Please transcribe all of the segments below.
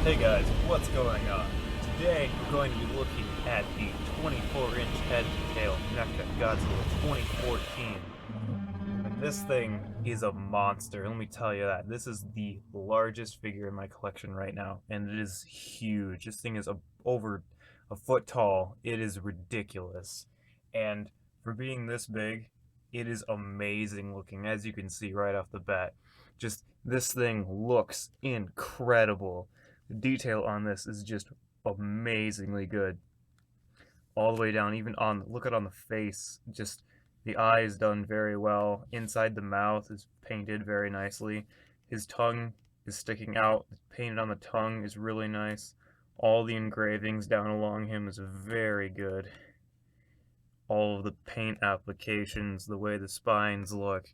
Hey guys, what's going on? Today we're going to be looking at the 24-inch head to tail NECA Godzilla 2014. And this thing is a monster, let me tell you that. This is the largest figure in my collection right now, and it is huge. This thing is over a foot tall. It is ridiculous. And for being this big, it is amazing looking, as you can see right off the bat. Just this thing looks incredible. The detail on this is just amazingly good. All the way down, even on, look at on the face, just the eye is done very well. Inside the mouth is painted very nicely. His tongue is sticking out. Painted on the tongue is really nice. All the engravings down along him is very good. All of the paint applications, the way the spines look,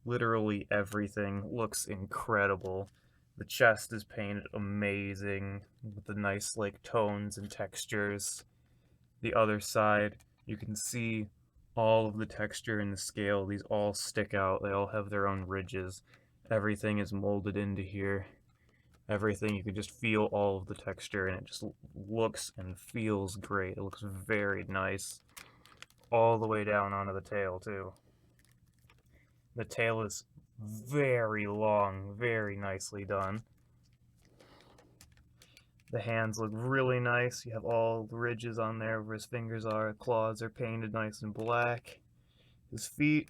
literally everything looks incredible. The chest is painted amazing with the nice like tones and textures. The other side, you can see all of the texture in the scale. These all stick out. They all have their own ridges. Everything is molded into here. Everything, you can just feel all of the texture, and it just looks and feels great. It looks very nice. All the way down onto the tail too. The tail is very long, very nicely done. The hands look really nice. You have all the ridges on there where his fingers are. Claws are painted nice and black. His feet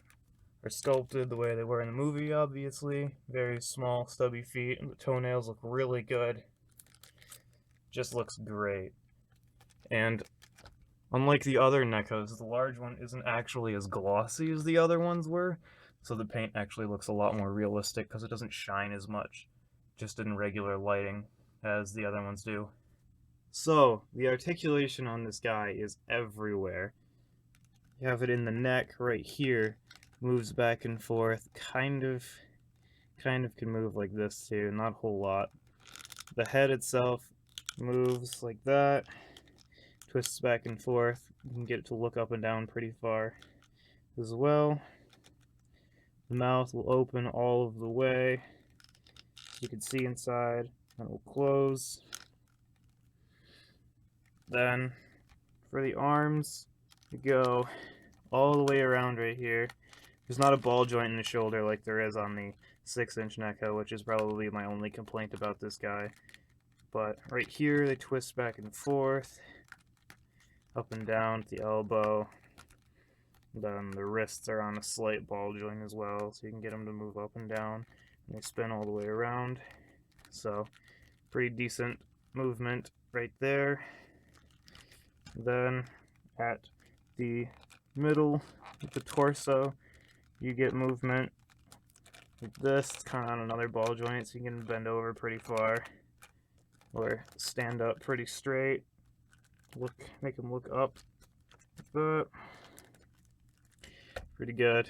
are sculpted the way they were in the movie, obviously. Very small, stubby feet, and the toenails look really good. Just looks great. And unlike the other NECAs, the large one isn't actually as glossy as the other ones were, so the paint actually looks a lot more realistic because it doesn't shine as much, just in regular lighting, as the other ones do. So, the articulation on this guy is everywhere. You have it in the neck right here, moves back and forth, kind of can move like this too, not a whole lot. The head itself moves like that, twists back and forth. You can get it to look up and down pretty far as well. The mouth will open all of the way. You can see inside, and it will close. Then, for the arms, you go all the way around right here. There's not a ball joint in the shoulder like there is on the 6-inch NECA, which is probably my only complaint about this guy. But right here, they twist back and forth, up and down at the elbow. Then the wrists are on a slight ball joint as well, so you can get them to move up and down. And they spin all the way around. So, pretty decent movement right there. Then, at the middle of the torso, you get movement like this. It's kind of on another ball joint, so you can bend over pretty far. Or stand up pretty straight. Make them look up like that. Pretty good.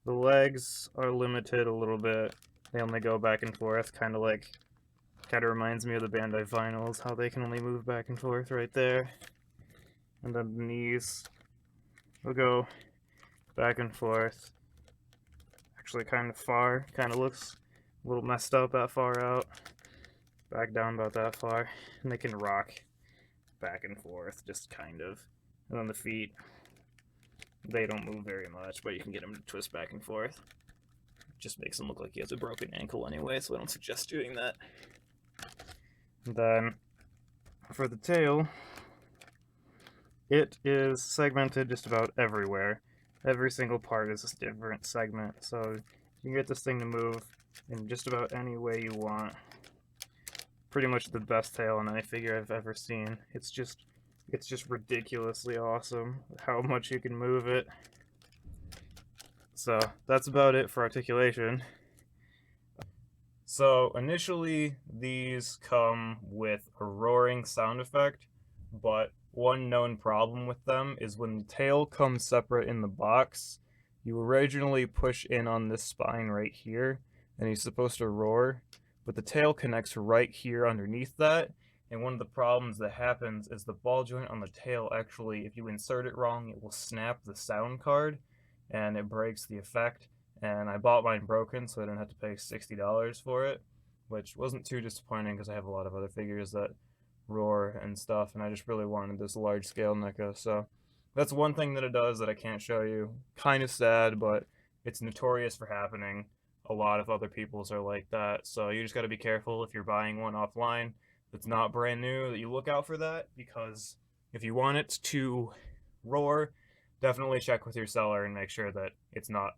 The legs are limited a little bit. They only go back and forth, kind of reminds me of the Bandai vinyls, how they can only move back and forth right there. And then the knees will go back and forth. Actually kind of far, kind of looks a little messed up that far out. Back down about that far. And they can rock back and forth, just kind of. And then the feet, they don't move very much, but you can get them to twist back and forth. Just makes him look like he has a broken ankle anyway, so I don't suggest doing that. And then, for the tail, it is segmented just about everywhere. Every single part is a different segment, so you can get this thing to move in just about any way you want. Pretty much the best tail on any figure I've ever seen. It's just ridiculously awesome how much you can move it. So that's about it for articulation. So initially these come with a roaring sound effect, but one known problem with them is when the tail comes separate in the box, you originally push in on this spine right here, and he's supposed to roar, but the tail connects right here underneath that, and one of the problems that happens is the ball joint on the tail actually, if you insert it wrong, it will snap the sound card, and it breaks the effect. And I bought mine broken, so I didn't have to pay $60 for it, which wasn't too disappointing because I have a lot of other figures that roar and stuff, and I just really wanted this large scale NECA. So that's one thing that it does that I can't show you. Kind of sad, but it's notorious for happening. A lot of other people's are like that, so you just got to be careful if you're buying one offline that's not brand new, that you look out for that, because if you want it to roar, definitely check with your seller and make sure that it's not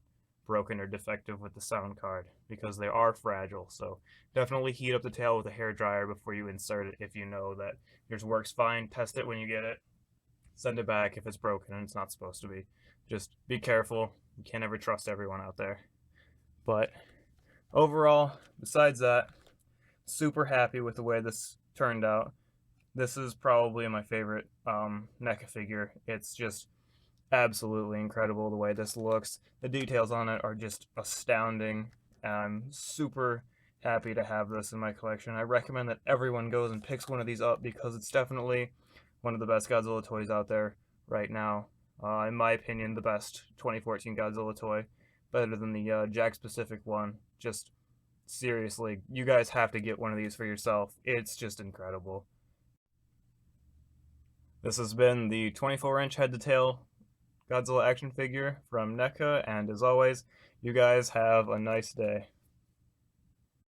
broken or defective with the sound card, because they are fragile. So definitely heat up the tail with a hair dryer before you insert it. If you know that yours works fine, test it when you get it, send it back if it's broken and it's not supposed to be. Just be careful. You can't ever trust everyone out there. But overall, besides that, super happy with the way this turned out. This is probably my favorite NECA figure. It's just absolutely incredible the way this looks. The details on it are just astounding. I'm super happy to have this in my collection. I recommend that everyone goes and picks one of these up because it's definitely one of the best Godzilla toys out there right now. In my opinion, the best 2014 Godzilla toy. Better than the Jack Specific one. Just seriously, you guys have to get one of these for yourself. It's just incredible. This has been the 24-inch head-to-tail Godzilla action figure from NECA, and as always, you guys have a nice day.